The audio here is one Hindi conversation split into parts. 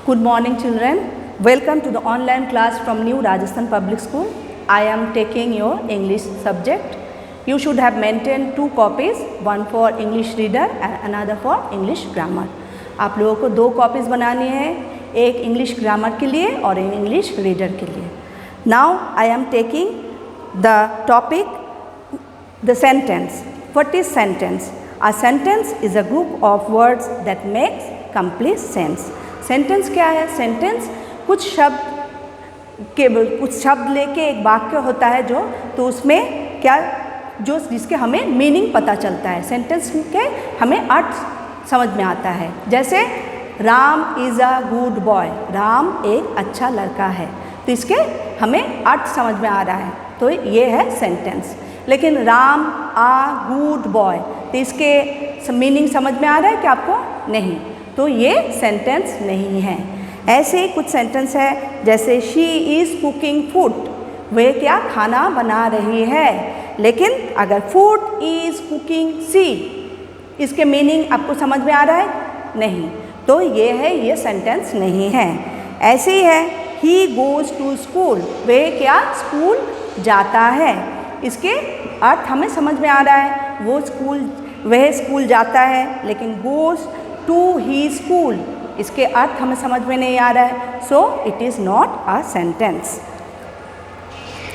Good morning, children. Welcome to the online class from New Rajasthan Public School. I am taking your English subject. You should have maintained 2 copies, one for English reader and another for English grammar. आप लोगों को 2 कॉपीज़ बनानी है, एक इंग्लिश ग्रामर के लिए और एक इंग्लिश रीडर के लिए. Now I am taking the topic, the sentence. What is sentence? A sentence is a group of words that makes complete sense. Sentence क्या है? सेंटेंस कुछ शब्द लेके एक वाक्य होता है जो, तो उसमें क्या जो जिसके हमें मीनिंग पता चलता है, सेंटेंस के हमें अर्थ समझ में आता है. जैसे Ram is a good boy, Ram एक अच्छा लड़का है, तो इसके हमें अर्थ समझ में आ रहा है, तो ये है सेंटेंस. लेकिन राम आ गुड बॉय, तो इसके मीनिंग समझ में आ रहा है कि आपको? नहीं, तो ये सेंटेंस नहीं है. ऐसे ही कुछ सेंटेंस है, जैसे शी इज़ कुकिंग फूड, वह क्या खाना बना रही है. लेकिन अगर फूड इज़ कुकिंग सीड, इसके मीनिंग आपको समझ में आ रहा है? नहीं, तो ये है, ये सेंटेंस नहीं है. ऐसे ही है ही गोज़ टू स्कूल, वह क्या स्कूल जाता है, इसके अर्थ हमें समझ में आ रहा है, वह स्कूल जाता है. लेकिन गोज़ टू ही स्कूल, इसके अर्थ हमें समझ में नहीं आ रहा है, so it is not a sentence.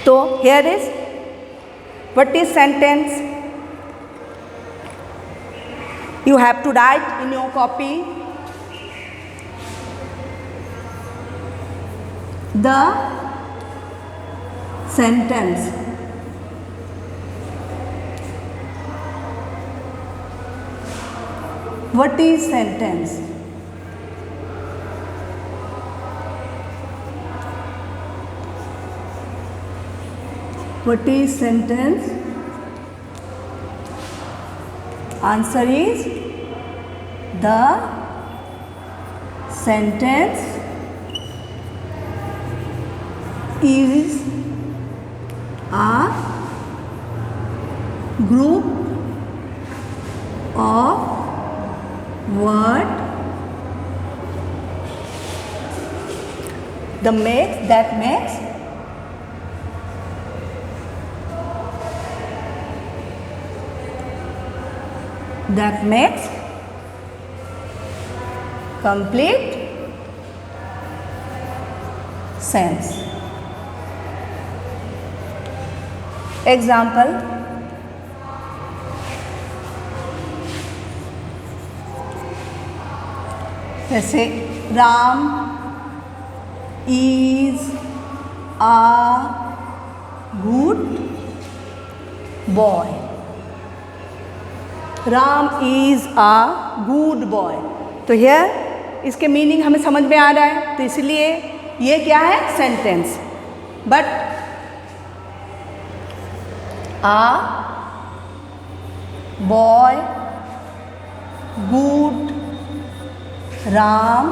तो here is what is sentence. You have to write in your copy the sentence. What is sentence? What is sentence? Answer is the sentence is a group of word that makes complete sense. Example, जैसे Ram is a good boy, Ram is a good boy, तो हियर इसके मीनिंग हमें समझ में आ रहा है, तो इसलिए ये क्या है? Sentence. But a boy good Ram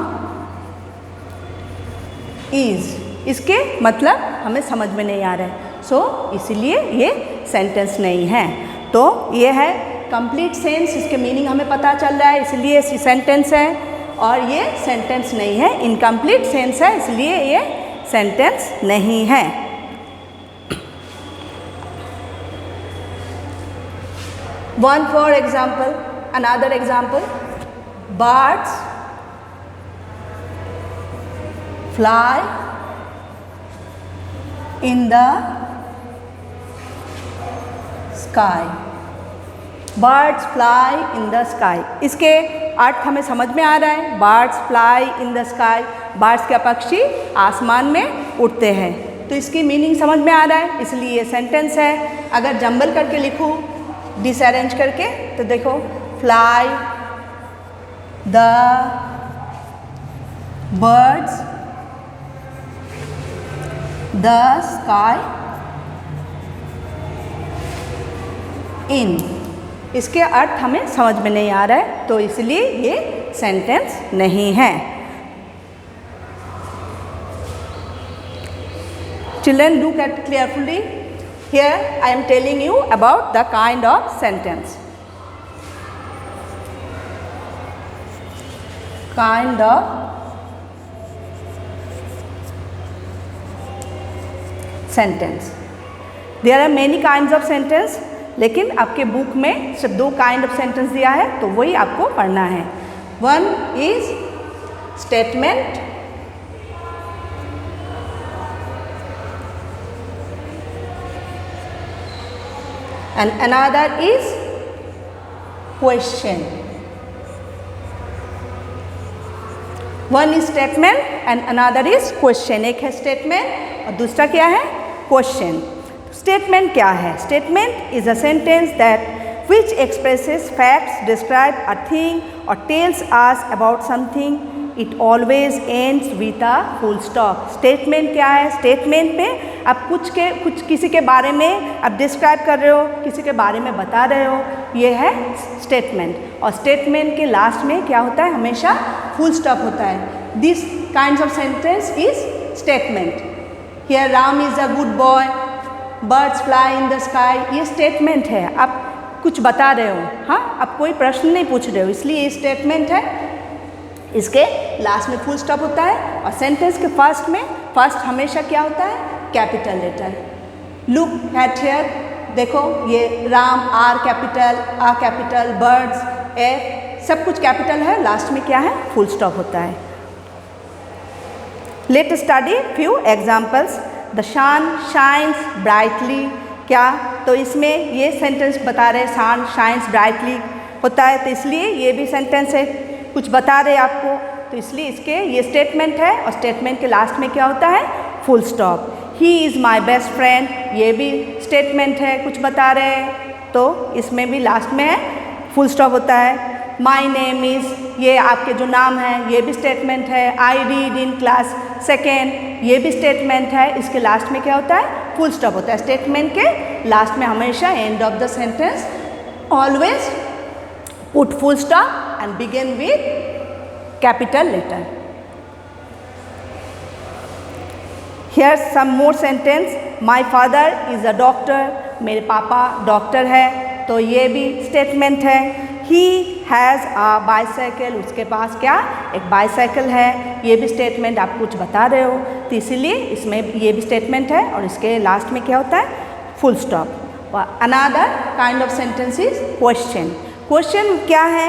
is, इसके मतलब हमें समझ में नहीं आ रहा है, सो इसलिए ये सेंटेंस नहीं है. तो ये है कंप्लीट सेंस, इसके मीनिंग हमें पता चल रहा है, इसलिए सेंटेंस है. और ये सेंटेंस नहीं है, इनकम्प्लीट सेंस है, इसलिए ये सेंटेंस नहीं है. One for example, another example, birds fly in the sky. Birds fly in the sky. इसके अर्थ हमें समझ में आ रहा है. Birds fly in the sky. Birds क्या पक्षी आसमान में उड़ते हैं, तो इसकी मीनिंग समझ में आ रहा है, इसलिए ये सेंटेंस है. अगर जंबल करके लिखूँ, डिसअरेंज करके, तो देखो fly the birds the sky in, इसके अर्थ हमें समझ में नहीं आ रहा है, तो इसलिए ये सेंटेंस नहीं है. Children, look at carefully. Here I am telling you about the kind of sentence. Kind of sentence. There are many kinds of sentence, लेकिन आपके बुक में सिर्फ 2 काइंड ऑफ सेंटेंस दिया है, तो वही आपको पढ़ना है। One is statement and another is question. One is statement and another is question. एक है statement और दूसरा क्या है? question. Statement क्या है? Statement is a sentence that which expresses facts, describe a thing or tells us about something. It always ends with a full stop. Statement क्या है? Statement में आप कुछ किसी के बारे में आप डिस्क्राइब कर रहे हो, किसी के बारे में बता रहे हो, ये है स्टेटमेंट। और स्टेटमेंट के लास्ट में क्या होता है? हमेशा फुल स्टॉप होता है। This kind of sentence is statement. Here Ram is a good boy, birds fly in the sky, ये स्टेटमेंट है। आप कुछ बता रहे हो, हाँ, आप कोई प्रश्न नहीं पूछ रहे हो, इसलिए ये स्टेटमेंट है। इसके लास्ट में फुल स्टॉप होता है और सेंटेंस के फर्स्ट हमेशा क्या होता है? Capital letter. Look at here, देखो ये राम आर कैपिटल, आ कैपिटल, बर्ड्स एफ, सब कुछ कैपिटल है। लास्ट में क्या है? फुल स्टॉप होता है। Let study few examples. The sun shines brightly, क्या? तो इसमें ये सेंटेंस बता रहे सन शाइन्स ब्राइटली होता है, तो इसलिए ये भी सेंटेंस है, कुछ बता रहे आपको, तो इसलिए इसके ये स्टेटमेंट है और स्टेटमेंट के लास्ट में क्या होता है? Full stop. He is my best friend, ये भी स्टेटमेंट है, कुछ बता रहे हैं, तो इसमें भी लास्ट में है फुल स्टॉप होता है। माई नेम इज़, ये आपके जो नाम है, ये भी स्टेटमेंट है। I read in class second, ये भी स्टेटमेंट है, इसके लास्ट में क्या होता है? फुल स्टॉप होता है। स्टेटमेंट के लास्ट में हमेशा end of the sentence always put full stop and begin with capital letter. Here's some more sentence. My father is a doctor. मेरे पापा डॉक्टर है, तो ये भी स्टेटमेंट है। He has a bicycle. उसके पास क्या? एक बाईसाइकिल है, ये भी स्टेटमेंट। आप कुछ बता रहे हो, तो इसीलिए इसमें ये भी स्टेटमेंट है और इसके लास्ट में क्या होता है? Full stop. Another kind of sentence is question. Question क्या है?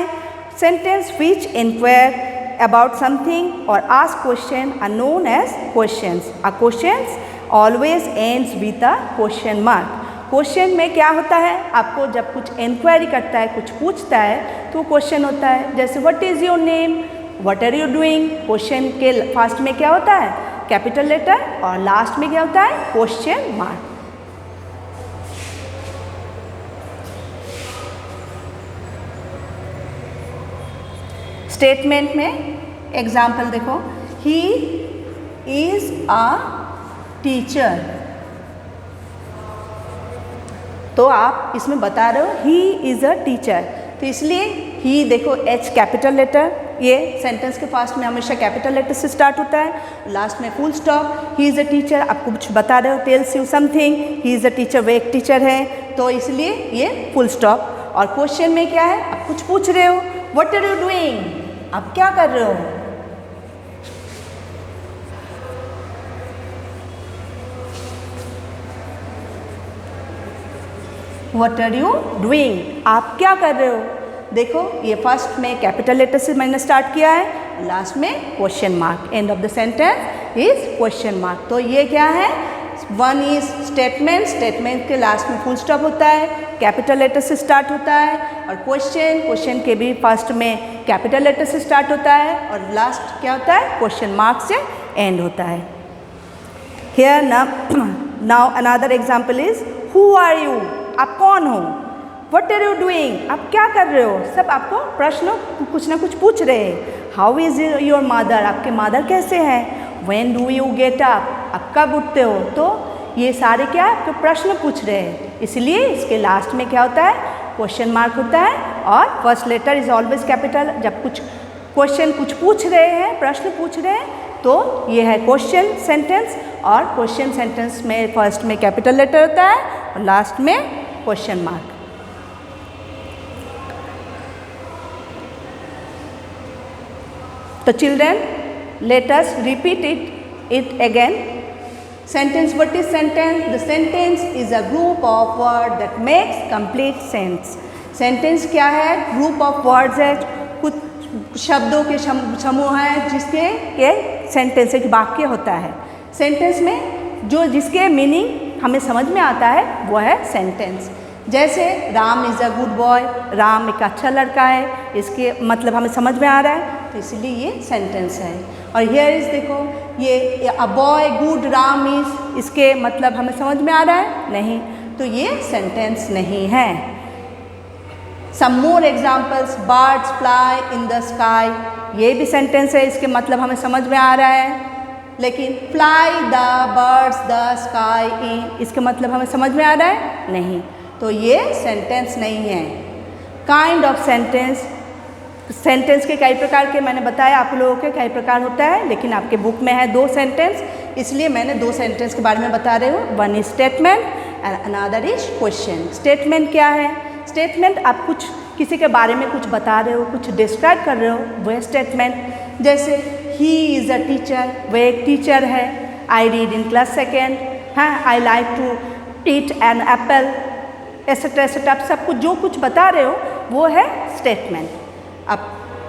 Sentence which inquire about something और ask question are known as questions. A questions always ends with a question mark. Question में क्या होता है? आपको जब कुछ इंक्वायरी करता है, कुछ पूछता है, तो क्वेश्चन होता है। जैसे what is your name, what are you doing. Question के फर्स्ट में क्या होता है? कैपिटल लेटर और लास्ट में क्या होता है? Question mark. स्टेटमेंट में एग्जाम्पल देखो, ही इज़ अ टीचर, तो आप इसमें बता रहे हो ही इज़ अ टीचर, तो इसलिए ही देखो एच कैपिटल लेटर, ये सेंटेंस के फर्स्ट में हमेशा कैपिटल लेटर से स्टार्ट होता है, लास्ट में full stop. He is a teacher, आप कुछ बता रहे हो, tells you something, he is a teacher, वो एक टीचर है, तो इसलिए ये फुल स्टॉप। और क्वेश्चन में क्या है? आप कुछ पूछ रहे हो, व्हाट आर यू डूइंग, आप क्या कर रहे हो। व्हाट आर यू डूइंग, आप क्या कर रहे हो। देखो ये फर्स्ट में कैपिटल लेटर से मैंने स्टार्ट किया है, लास्ट में question mark. End of the sentence is question mark. तो ये क्या है? वन इज स्टेटमेंट, स्टेटमेंट के लास्ट में फुल स्टॉप होता है, कैपिटल लेटर से स्टार्ट होता है। और क्वेश्चन, क्वेश्चन के भी फर्स्ट में कैपिटल लेटर से स्टार्ट होता है और लास्ट क्या होता है? क्वेश्चन मार्क से एंड होता है। Here now another example is who are you, आप कौन हो। व्हाट आर यू डूइंग, आप क्या कर रहे हो। सब आपको प्रश्न कुछ ना कुछ पूछ रहे हैं। हाउ इज योर मदर, आपके मदर कैसे हैं। When do you get up, आप कब उठते हो। तो ये सारे क्या आपके प्रश्न पूछ रहे हैं, इसलिए इसके लास्ट में क्या होता है? क्वेश्चन मार्क होता है। और first letter is always capital. जब कुछ क्वेश्चन कुछ पूछ रहे हैं, प्रश्न पूछ रहे हैं, तो ये है क्वेश्चन सेंटेंस। और क्वेश्चन सेंटेंस में फर्स्ट में कैपिटल लेटर होता है और लास्ट में क्वेश्चन मार्क। तो children, let us repeat it again. Sentence, what is sentence? The sentence is a group of words that makes complete sense. Sentence क्या है? Group of words है, कुछ शब्दों के समूह है जिसके ये सेंटेंस एक वाक्य होता है। सेंटेंस में जो जिसके मीनिंग हमें समझ में आता है वो है सेंटेंस। जैसे Ram is a good boy, Ram एक अच्छा लड़का है, इसके मतलब हमें समझ में आ रहा है, तो इसलिए ये सेंटेंस है। और हियर इज देखो, ये a boy good Ram is, इसके मतलब हमें समझ में आ रहा है नहीं, तो ये सेंटेंस नहीं है। Some more examples, birds fly in the sky, ये भी सेंटेंस है, इसके मतलब हमें समझ में आ रहा है। लेकिन fly the birds the sky in, इसके मतलब हमें समझ में आ रहा है नहीं, तो ये सेंटेंस नहीं है। काइंड ऑफ सेंटेंस, सेंटेंस के कई प्रकार के मैंने बताया आप लोगों के कई प्रकार होता है, लेकिन आपके बुक में है 2 सेंटेंस, इसलिए मैंने 2 सेंटेंस के बारे में बता रही हूँ। One is statement and another is question. Statement क्या है? स्टेटमेंट आप कुछ किसी के बारे में कुछ बता रहे हो, कुछ डिस्क्राइब कर रहे हो, वो है स्टेटमेंट। जैसे ही इज़ अ टीचर, वह एक टीचर है। I read in class second, हाँ, I like to eat an apple, etcetera etcetera, आप सब कुछ जो कुछ बता रहे हो वो है स्टेटमेंट। अब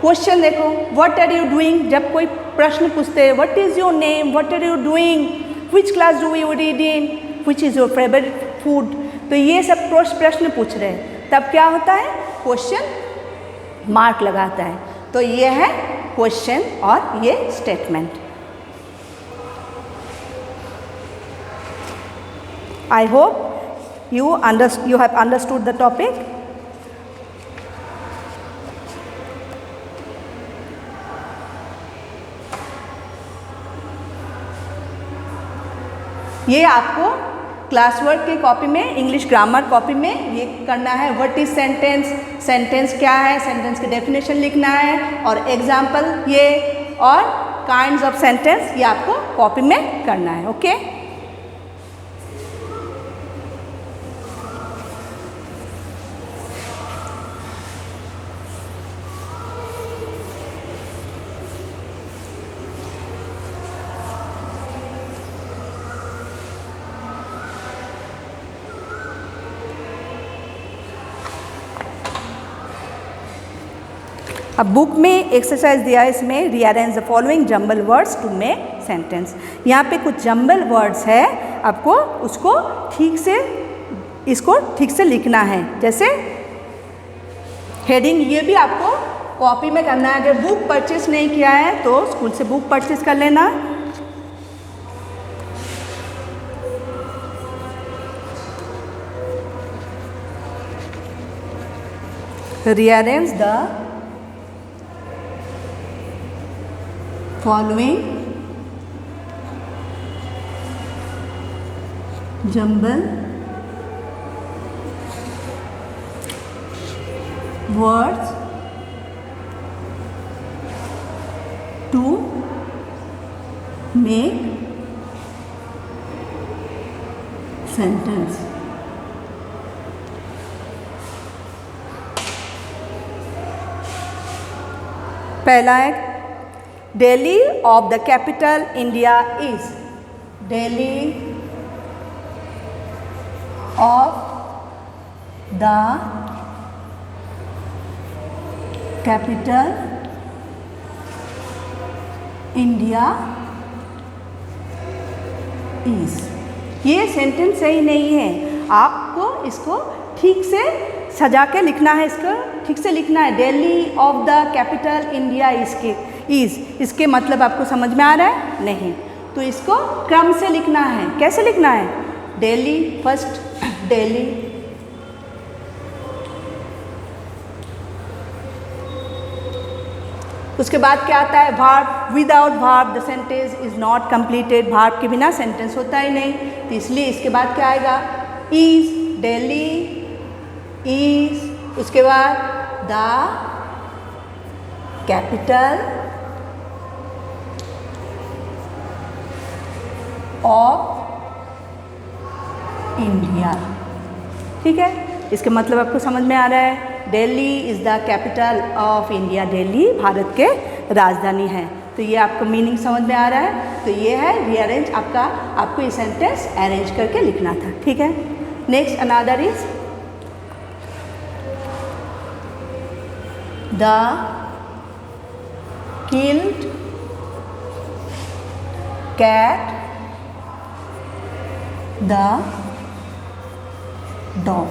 क्वेश्चन देखो, व्हाट आर यू डूइंग, जब कोई प्रश्न पूछते हैं, what is your name, what are you doing, which class do you read in, which is your favourite food, तो ये सब प्रश्न पूछ रहे हैं, तब क्या होता है? क्वेश्चन मार्क लगाता है, तो ये है क्वेश्चन और ये statement. I hope you have understood the topic. ये आपको क्लास वर्क की कॉपी में, इंग्लिश ग्रामर कॉपी में ये करना है। व्हाट इज सेंटेंस, सेंटेंस क्या है, सेंटेंस की डेफिनेशन लिखना है, और एग्जाम्पल ये, और काइंड्स ऑफ सेंटेंस ये आपको कॉपी में करना है। ओके, अब बुक में एक्सरसाइज दिया है, इसमें rearrange the following jumbled words to make sentence. यहाँ पे कुछ जंबल वर्ड्स है, आपको उसको ठीक से, इसको ठीक से लिखना है। जैसे हेडिंग, ये भी आपको कॉपी में करना है। अगर बुक परचेस नहीं किया है तो स्कूल से बुक परचेस कर लेना। Rearrange the following jumble words to make sentence। पहला है Delhi of the capital India is, Delhi of the capital India is। ये सेंटेंस सही नहीं है, आपको इसको ठीक से सजा के लिखना है, इसको ठीक से लिखना है। Delhi of the capital India इसके मतलब आपको समझ में आ रहा है नहीं, तो इसको क्रम से लिखना है। कैसे लिखना है? दिल्ली फर्स्ट, दिल्ली, उसके बाद क्या आता है? Verb. Without verb the sentence is not completed, verb के बिना सेंटेंस होता ही नहीं, तो इसलिए इसके बाद क्या आएगा? इज, दिल्ली इज, उसके बाद द कैपिटल ऑफ इंडिया। ठीक है, इसके मतलब आपको समझ में आ रहा है। Delhi is the capital of India, Delhi Bharat के राजधानी है, तो ये आपको मीनिंग समझ में आ रहा है। तो ये है रीअरेंज, आपका आपको ये सेंटेंस अरेंज करके लिखना था, ठीक है। Next another is the killed cat the dog.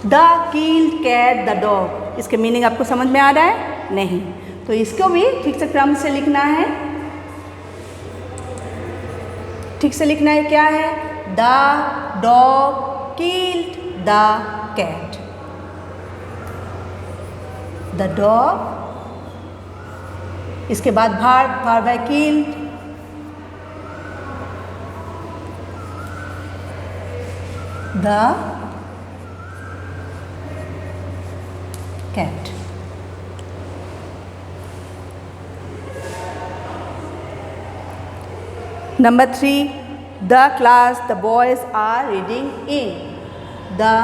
The killed cat the dog, इसके मीनिंग आपको समझ में आ रहा है? नहीं। तो इसको भी ठीक से क्रम से लिखना है। ठीक से लिखना है, क्या है? The dog killed the cat. The dog, इसके बाद verb है killed, the cat. Number 3, the class the boys are reading in. The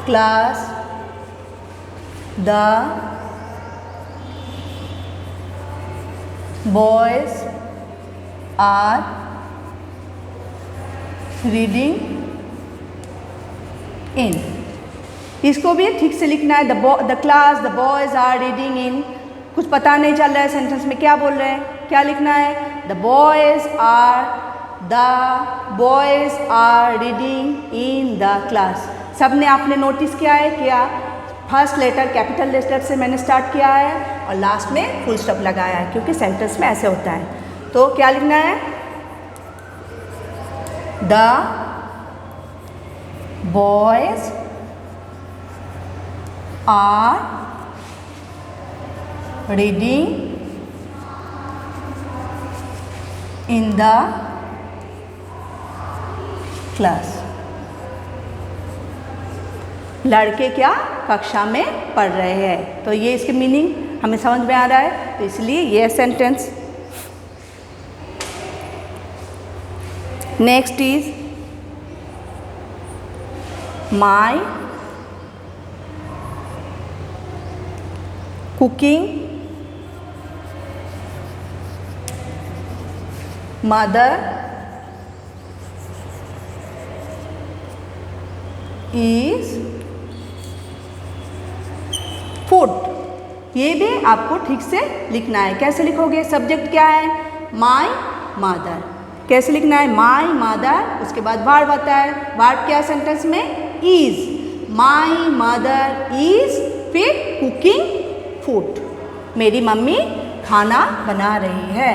class the boys are reading in. इसको भी ठीक से लिखना है। The class the boys are reading in. कुछ पता नहीं चल रहा है सेंटेंस में क्या बोल रहे हैं, क्या लिखना है? The boys are reading in the class. सबने आपने नोटिस किया है क्या? फर्स्ट लेटर कैपिटल लेटर से मैंने स्टार्ट किया है और लास्ट में फुल स्टॉप लगाया है, क्योंकि सेंटेंस में ऐसे होता है। तो क्या लिखना है? The boys are reading in the class. लड़के क्या कक्षा में पढ़ रहे हैं। तो ये इसके मीनिंग हमें समझ में आ रहा है, तो इसलिए ये sentence. Next is my cooking mother is food. ये भी आपको ठीक से लिखना है। कैसे लिखोगे? सब्जेक्ट क्या है? My mother. कैसे लिखना है? माय मदर, उसके बाद वर्ब आता है। वर्ब क्या सेंटेंस में? इज। माय मदर इज, फिर कुकिंग फूड। मेरी मम्मी खाना बना रही है।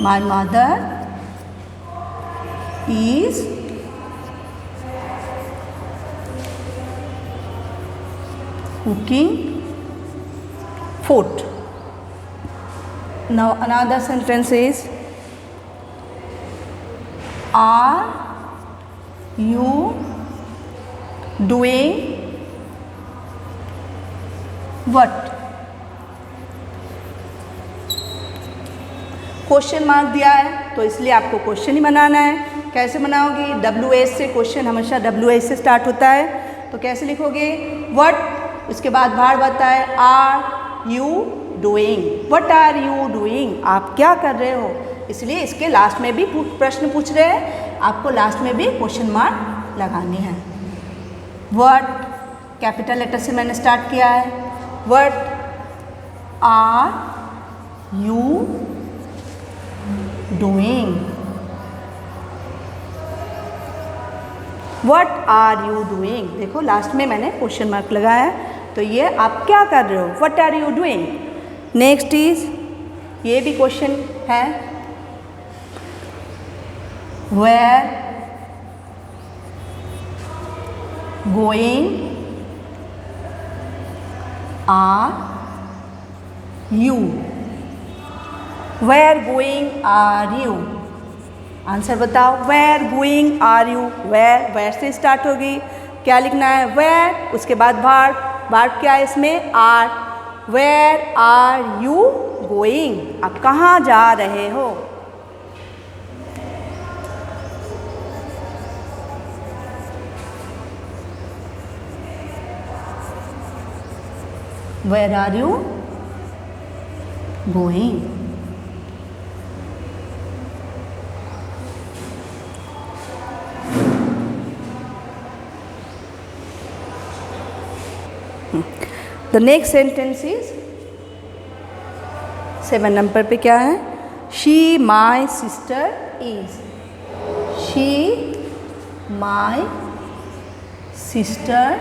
My mother is cooking food. Now another sentence is, are you doing what? Question mark दिया है तो इसलिए आपको क्वेश्चन ही बनाना है। कैसे बनाओगे? WH से, क्वेश्चन हमेशा WH से स्टार्ट होता है। तो कैसे लिखोगे? व्हाट, उसके बाद वर्ब आता है are you doing. What are you doing? आप क्या कर रहे हो? इसलिए इसके लास्ट में भी प्रश्न पूछ रहे हैं, आपको लास्ट में भी क्वेश्चन मार्क लगानी है। व्हाट कैपिटल लेटर से मैंने स्टार्ट किया है। What are you doing? What are you doing? देखो लास्ट में मैंने क्वेश्चन मार्क लगाया है, तो ये आप क्या कर रहे हो? What are you doing? Next is, ये भी क्वेश्चन है। Where going are you? Where going are you? Answer बताओ। Where going are you? Where से स्टार्ट होगी। क्या लिखना है? वेयर, उसके बाद वर्ब। वर्ब क्या है इसमें? Are. Where are you going? आप कहाँ जा रहे हो? Where are you going? The next sentence is 7 number पे क्या है? She my sister is. She my sister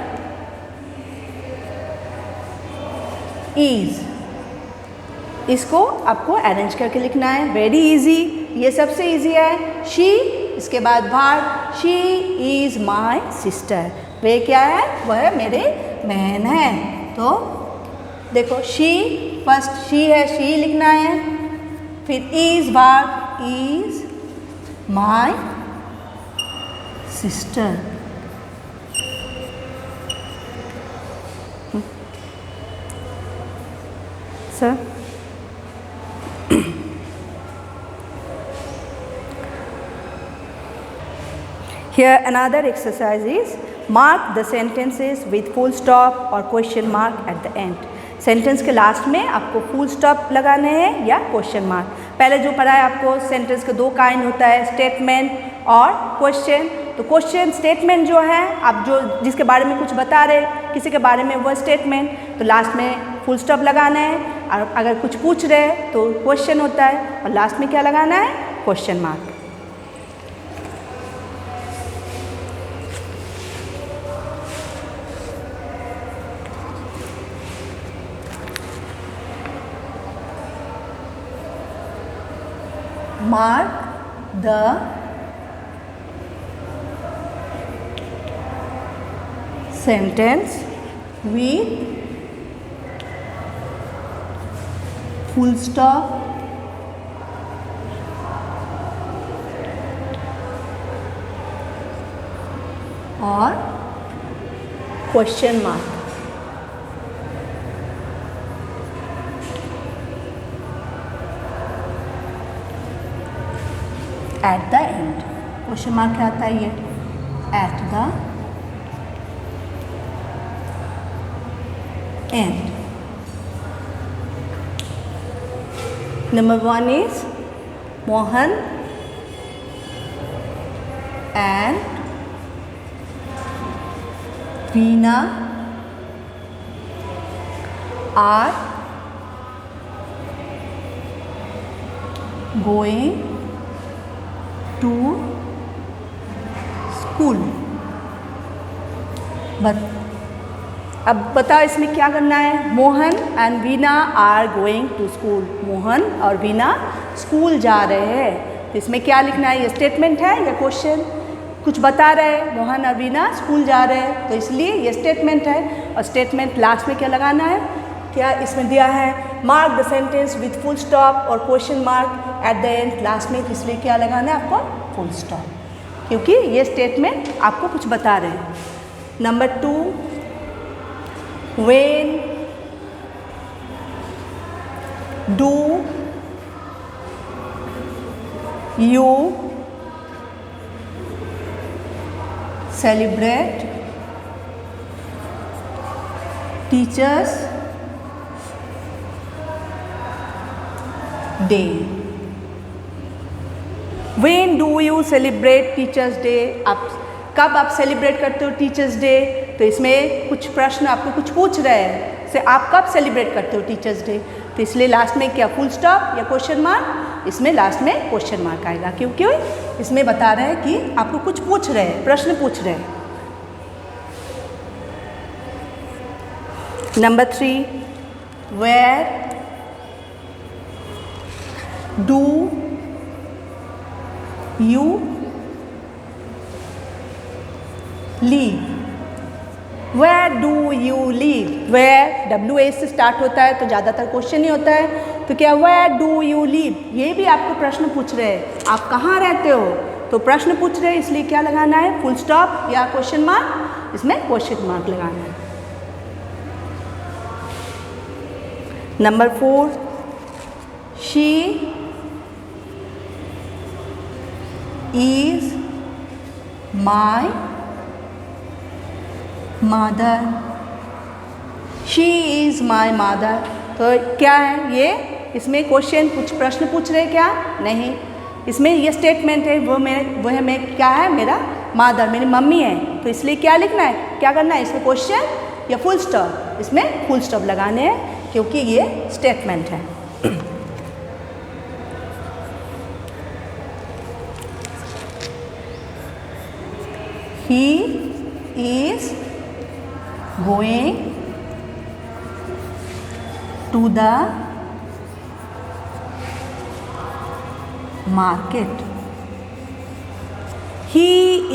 is. इसको आपको अरेंज करके लिखना है। वेरी इजी, ये सबसे इजी है। शी, इसके बाद भाग, शी इज माई सिस्टर। वे क्या है? वह मेरे बहन है। तो देखो शी, फर्स्ट शी है, शी लिखना है, फिर इज भाग, is my sister. Sir here another exercise is mark the sentences with full stop or question mark at the end. Sentence के लास्ट में आपको फुल स्टॉप लगाने हैं या क्वेश्चन मार्क। पहले जो पढ़ा है आपको, सेंटेंस के दो काइंड होता है, स्टेटमेंट और क्वेश्चन। तो क्वेश्चन स्टेटमेंट जो है, आप जो जिसके बारे में कुछ बता रहे किसी के बारे में, वह स्टेटमेंट, तो लास्ट में फुल स्टॉप लगाना है। और अगर कुछ पूछ रहे तो क्वेश्चन होता है और लास्ट में क्या लगाना है? Question mark. Mark the sentence with full stop or question mark. At the end, question mark क्या आता है? ये at the end. Number 1 is Mohan and Veena are going to school. अब बताओ इसमें क्या करना है? Mohan and Veena are going to school. Mohan और वीना स्कूल जा रहे हैं। तो इसमें क्या लिखना है? ये स्टेटमेंट है या क्वेश्चन? कुछ बता रहे हैं, मोहन और वीना स्कूल जा रहे हैं, तो इसलिए ये स्टेटमेंट है। और स्टेटमेंट लास्ट में क्या लगाना है? क्या इसमें दिया है? Mark the sentence with full stop और question mark at the end, last में। इसलिए क्या लगाना है आपको? फुल स्टॉप, क्योंकि ये स्टेटमेंट आपको कुछ बता रहे हैं। Number 2, when do you celebrate Teachers Day? When do you celebrate Teachers Day? आप कब आप सेलिब्रेट करते हो टीचर्स डे? तो इसमें कुछ प्रश्न आपको कुछ पूछ रहे हैं से आप कब सेलिब्रेट करते हो टीचर्स डे? तो इसलिए लास्ट में क्या फुल स्टॉप या क्वेश्चन मार्क? इसमें लास्ट में क्वेश्चन मार्क आएगा, क्योंकि इसमें बता रहे हैं कि आपको कुछ पूछ रहे हैं, प्रश्न पूछ रहे हैं। Number 3, where do you live? Where do you live? Where WH से स्टार्ट होता है तो ज़्यादातर क्वेश्चन ही होता है। तो क्या वेयर डू यू लीव, ये भी आपको प्रश्न पूछ रहे हैं, आप कहाँ रहते हो? तो प्रश्न पूछ रहे हैं, इसलिए क्या लगाना है? फुल स्टॉप या क्वेश्चन मार्क? इसमें क्वेश्चन मार्क लगाना है। Number 4, she is my mother. She is my mother. तो क्या है ये, इसमें क्वेश्चन कुछ प्रश्न पूछ रहे क्या, नहीं, इसमें ये स्टेटमेंट है, वो है मैं क्या है, मेरा मदर, मेरी मम्मी है। तो इसलिए क्या लिखना है, क्या करना है, इसमें क्वेश्चन या फुल स्टॉप, इसमें फुल स्टॉप लगाने हैं क्योंकि ये स्टेटमेंट है। He is going to the market. He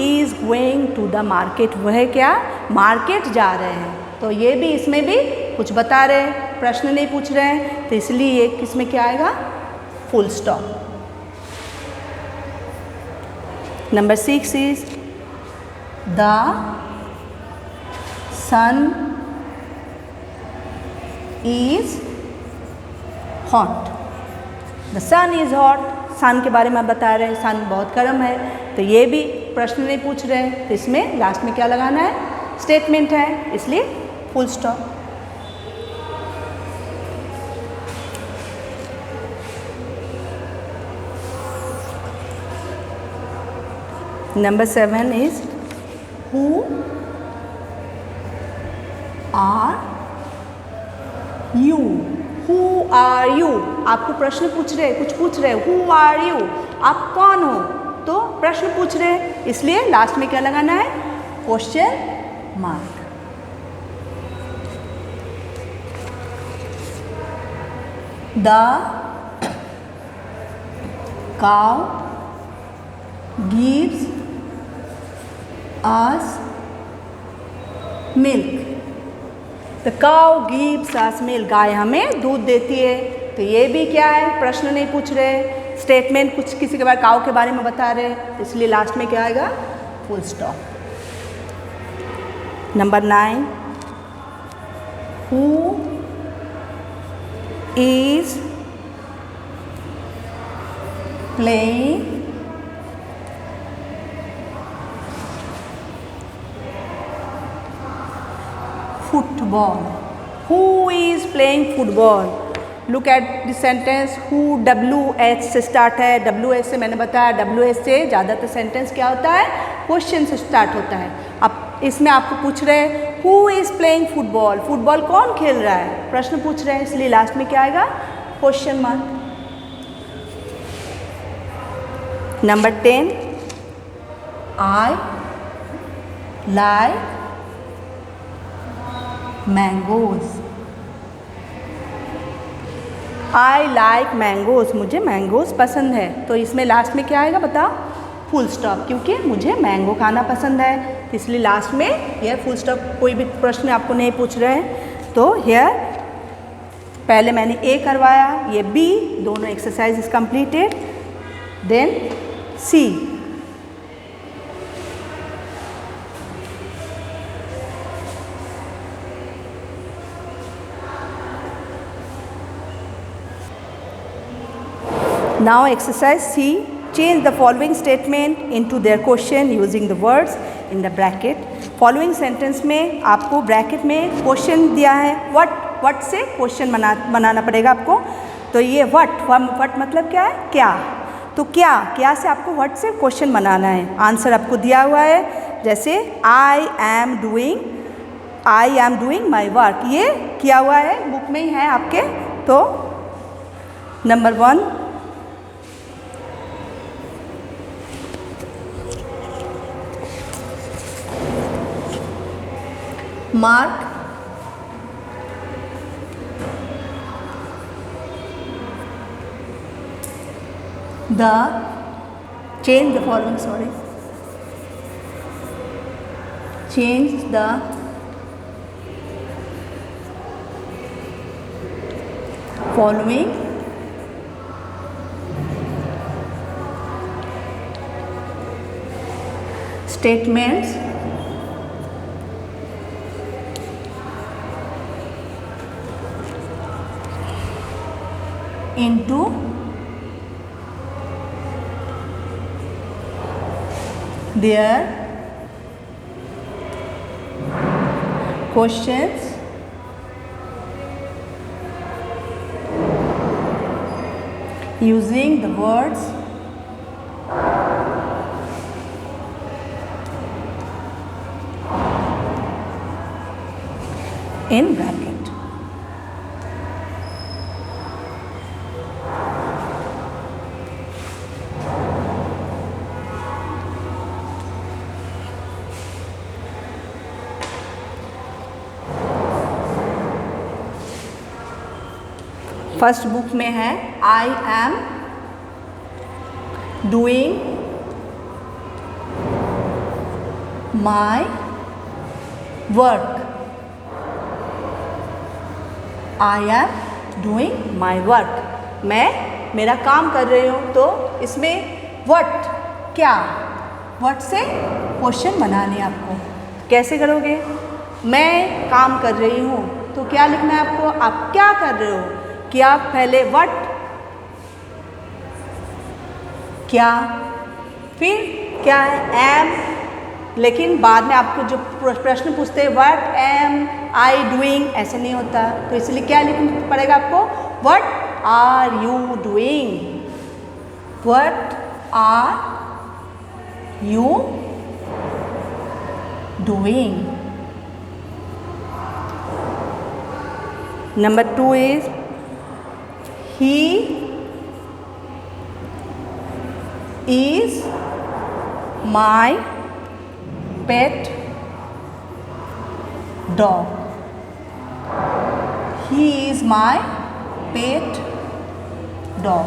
is going to the market. वह क्या, मार्केट जा रहे हैं। तो ये भी, इसमें भी कुछ बता रहे हैं, प्रश्न नहीं पूछ रहे हैं, तो इसलिए ये किसमें क्या आएगा, full stop. Number 6 is the sun is hot. The sun is hot, sun के बारे में बता रहे हैं, सन बहुत गर्म है। तो ये भी प्रश्न नहीं पूछ रहे हैं, तो इसमें लास्ट में क्या लगाना है, स्टेटमेंट है, इसलिए full stop. Number 7 is who are you. Who are you, आपको प्रश्न पूछ रहे, कुछ पूछ रहे, हु आर यू, आप कौन हो, तो प्रश्न पूछ रहे हैं, इसलिए लास्ट में क्या लगाना है, question mark. The cow gives us milk. The cow gives us milk, गाय हमें दूध देती है। तो ये भी क्या है, प्रश्न नहीं पूछ रहे, स्टेटमेंट कुछ किसी के बारे, काउ के बारे में बता रहे, तो इसलिए लास्ट में क्या आएगा, full stop. Number 9 who is playing football. Who is playing football. Look at this sentence, who WH से स्टार्ट है, WH से मैंने बताया, WH से ज़्यादातर सेंटेंस क्या होता है, क्वेश्चन से स्टार्ट होता है। अब इसमें आपको पूछ रहे हैं who is playing football, football कौन खेल रहा है, प्रश्न पूछ रहे हैं, इसलिए लास्ट में क्या आएगा, question mark. Number 10 I like mangoes. I like mangoes, मुझे मैंगोज पसंद है। तो इसमें लास्ट में क्या आएगा बताओ, फुल स्टॉप, क्योंकि मुझे मैंगो खाना पसंद है, तो इसलिए लास्ट में यह फुल स्टॉप। कोई भी प्रश्न आपको नहीं पूछ रहे हैं, तो यह पहले मैंने A करवाया, ये B, दोनों exercise is completed, then C। Now exercise C, change the following statement into their question using the words in the bracket. Following sentence में आपको ब्रैकेट में क्वेश्चन दिया है, व्हाट से क्वेश्चन बनाना पड़ेगा आपको। तो ये व्हाट मतलब क्या है, क्या, तो क्या से आपको व्हाट से क्वेश्चन बनाना है। आंसर आपको दिया हुआ है, जैसे I am doing my work, ये किया हुआ है, बुक में ही है आपके। तो number 1 mark the change the following statements into their questions using the words in bracket. First book में है I am doing my work. I am doing my work, मैं मेरा काम कर रही हूँ। तो इसमें व्हाट, क्या, व्हाट से क्वेश्चन बनाने आपको। कैसे करोगे? मैं काम कर रही हूँ तो क्या लिखना है आपको, आप क्या कर रहे हो। क्या पहले व्हाट, क्या, फिर क्या है एम, लेकिन बाद में आपको जो प्रश्न पूछते हैं व्हाट एम आई डूइंग, ऐसे नहीं होता। तो इसलिए क्या लिखना पड़ेगा आपको, what are you doing, what are you doing. Number 2 is he is my pet dog. He is my pet dog.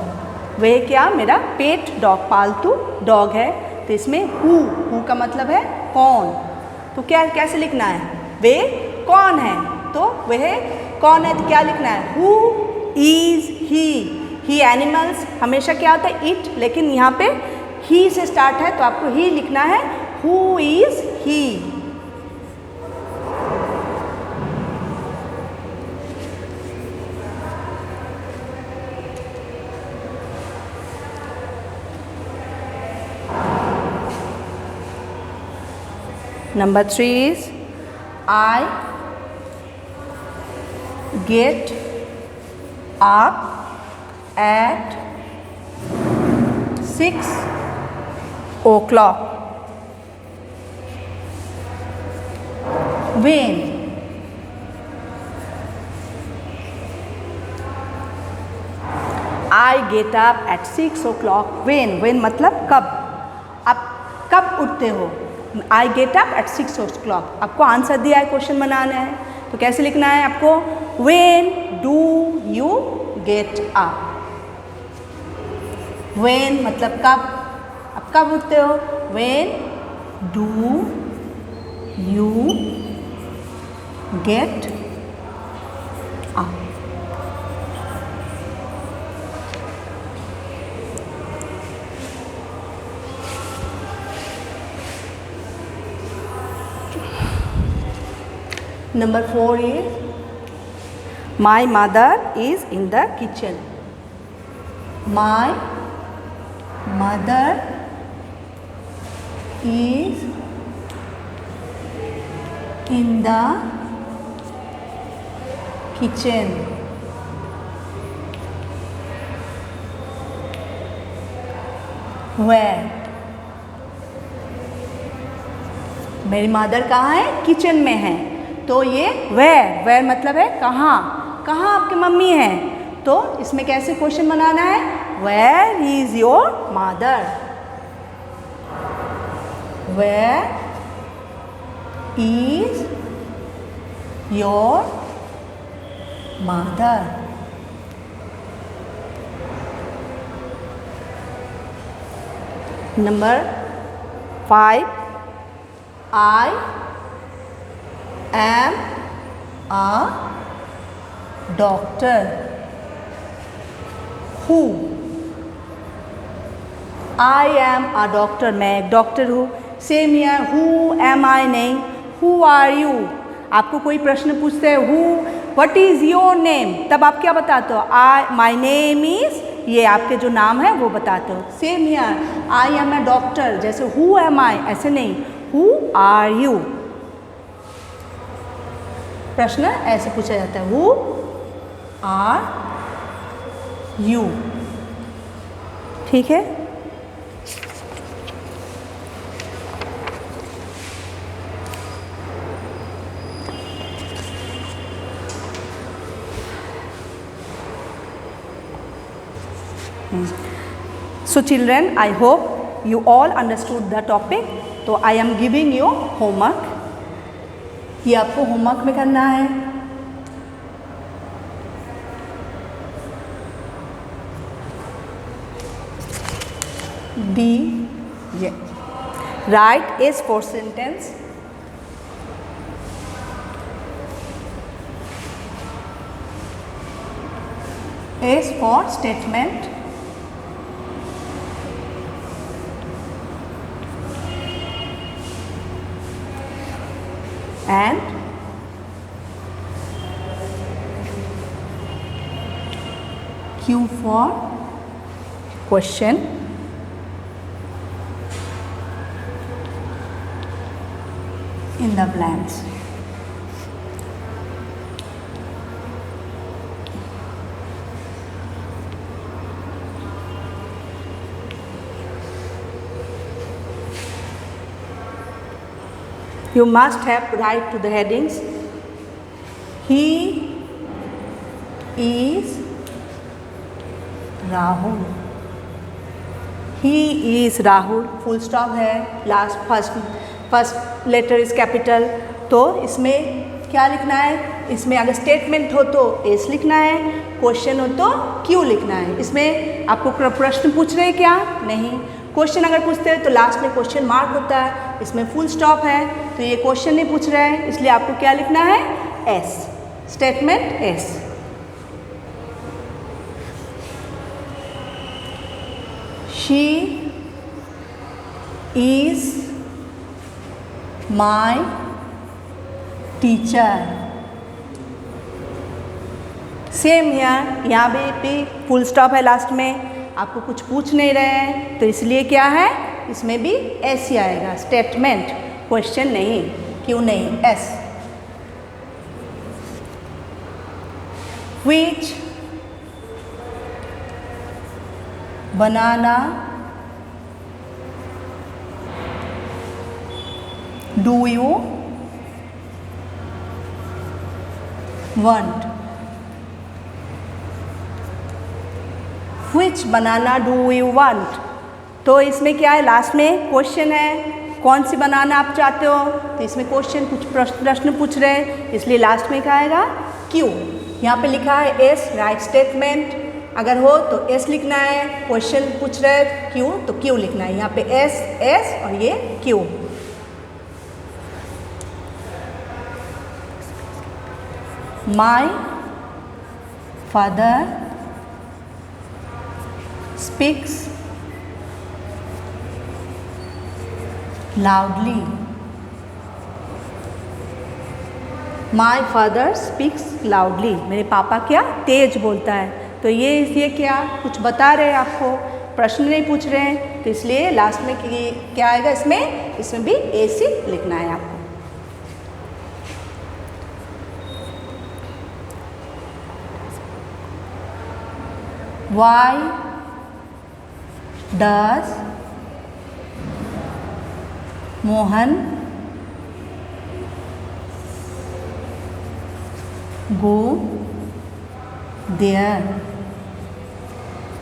वह क्या, मेरा पेट डॉग, पालतू डॉग है। तो इसमें हु का मतलब है कौन। तो क्या कैसे लिखना है, वे कौन है। तो वह कौन है तो क्या लिखना है, हु इज ही एनिमल्स हमेशा क्या होता है इट, लेकिन यहाँ पे ही से स्टार्ट है तो आपको ही लिखना है, who is he. Number 3 is I get up at 6 o'clock. When? I get up at 6 o'clock. When मतलब कब, आप कब उठते हो। I get up at 6 o'clock. आपको आंसर दिया है, क्वेश्चन बनाना है। तो कैसे लिखना है आपको, When do you get up? When मतलब कब, आप कब उठते हो। When do you get up? Number 4 is my mother is in the kitchen. My mother is in the kitchen. Where? मेरी मदर कहाँ है, किचन में है। तो ये वेयर मतलब है कहाँ, कहाँ आपकी मम्मी है। तो इसमें कैसे क्वेश्चन बनाना है, where is your mother, where is your mother. Number 5 I am a doctor. Who? I am a doctor. मैं एक डॉक्टर हूँ। Same here, who am I नहीं, who are you। आपको कोई प्रश्न पूछते हैं who, what is your name, तब आप क्या बताते हो, my name is, ये आपके जो नाम है वो बताते हो। Same here, I am a doctor, जैसे who am I, ऐसे नहीं, who are you। प्रश्न ऐसे पूछा जाता है, who are you। ठीक है। So children, I hope you all understood the topic. तो I am giving you homework. ये आपको होमवर्क में करना है। D. Write S for sentence. S for statement. And Q for question. In the blanks. You must have write to the headings. He is Rahul. He is Rahul. Full stop है. Last first letter is capital. तो इसमें क्या लिखना है? इसमें अगर स्टेटमेंट हो तो एस लिखना है, क्वेश्चन हो तो क्यू लिखना है। इसमें आपको प्रश्न पूछ रहे हैं क्या? नहीं। क्वेश्चन अगर पूछते हैं तो लास्ट में क्वेश्चन मार्क होता है, इसमें फुल स्टॉप है, तो ये क्वेश्चन नहीं पूछ रहा है, इसलिए आपको क्या लिखना है? S, statement S. She is my teacher. Same यहाँ भी फुल स्टॉप है लास्ट में, आपको कुछ पूछ नहीं रहे हैं तो इसलिए क्या है? इसमें भी एस ही आएगा, स्टेटमेंट, क्वेश्चन नहीं, क्यों नहीं, S. Which banana do you want? Which banana do you want? तो इसमें क्या है? लास्ट में क्वेश्चन है, कौन सी बनाना आप चाहते हो? तो इसमें क्वेश्चन, कुछ प्रश्न पूछ रहे हैं, इसलिए लास्ट में क्या आएगा? क्यू। यहाँ पे लिखा है एस, राइट स्टेटमेंट। अगर हो तो एस लिखना है, क्वेश्चन पूछ रहे हैं क्यू तो क्यू लिखना है। यहाँ पे एस, एस और ये Q. My father speaks loudly. My father speaks loudly. मेरे पापा क्या? तेज बोलता है। तो ये क्या कुछ बता रहे हैं आपको, प्रश्न नहीं पूछ रहे हैं, तो इसलिए लास्ट में क्या आएगा? इसमें भी एसी लिखना है आपको। Why does Mohan go there?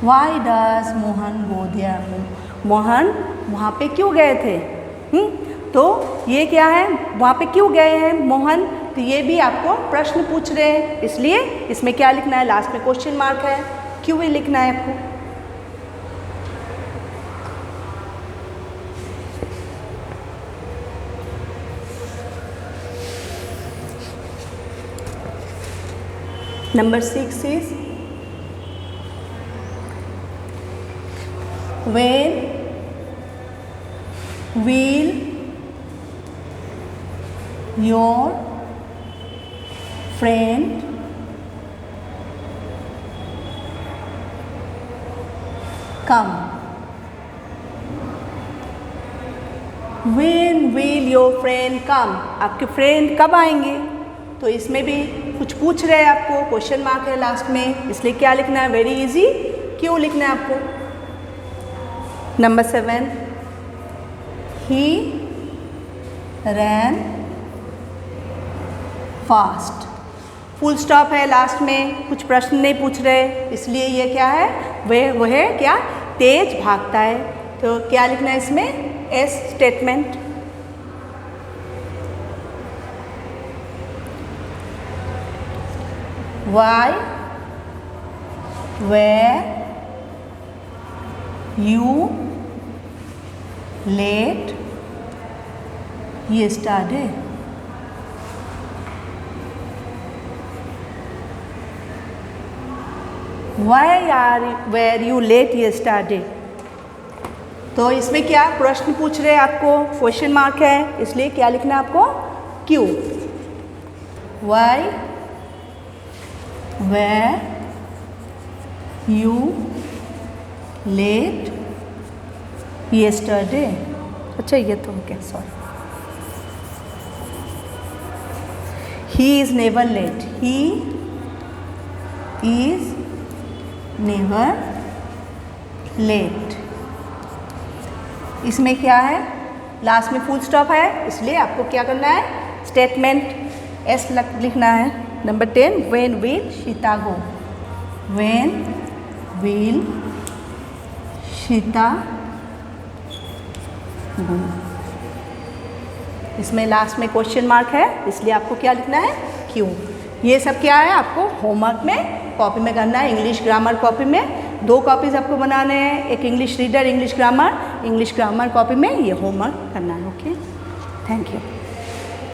Why does Mohan go there? Mohan वहाँ पे क्यों गए थे? तो ये क्या है? वहाँ पे क्यों गए हैं मोहन? तो ये भी आपको प्रश्न पूछ रहे हैं, इसलिए इसमें क्या लिखना है? लास्ट में क्वेश्चन मार्क है, क्यों ही लिखना है आपको। Number 6 is when will your friend come? When will your friend come? आपके फ्रेंड कब आएंगे? तो इसमें भी कुछ पूछ रहे हैं आपको, क्वेश्चन मार्क है लास्ट में, इसलिए क्या लिखना है? वेरी इजी, क्यों लिखना है आपको। नंबर 7, ही रैन फास्ट। फुल स्टॉप है लास्ट में, कुछ प्रश्न नहीं पूछ रहे, इसलिए ये क्या है, वह क्या, तेज भागता है। तो क्या लिखना है इसमें, as statement. Why were you late yesterday? were you late yesterday? तो इसमें क्या प्रश्न पूछ रहे हैं आपको, क्वेश्चन मार्क है, इसलिए क्या लिखना है आपको, क्यों। why were you late yesterday? अच्छा ये तो हो गया, sorry. He is never late, he is never late. इसमें क्या है, लास्ट में फुल स्टॉप है, इसलिए आपको क्या करना है, स्टेटमेंट एस लिखना है। Number 10, when will Sita go? When will Sita go? इसमें लास्ट में क्वेश्चन मार्क है, इसलिए आपको क्या लिखना है, क्यों। ये सब क्या है, आपको होमवर्क में कॉपी में करना है। इंग्लिश ग्रामर कॉपी में 2 कॉपीज आपको बनाने हैं, एक English reader, English grammar copy में ये होमवर्क करना है। Okay, thank you.